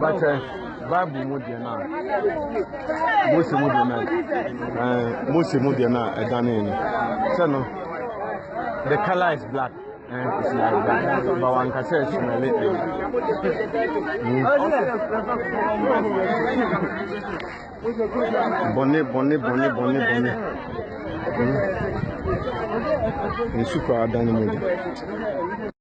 But Bible Mudiana, Musi Mudiana, Musi Mudiana, so no, the color is black. It's like that, but one can say it's smelly. Bonnet. It's super dynamic.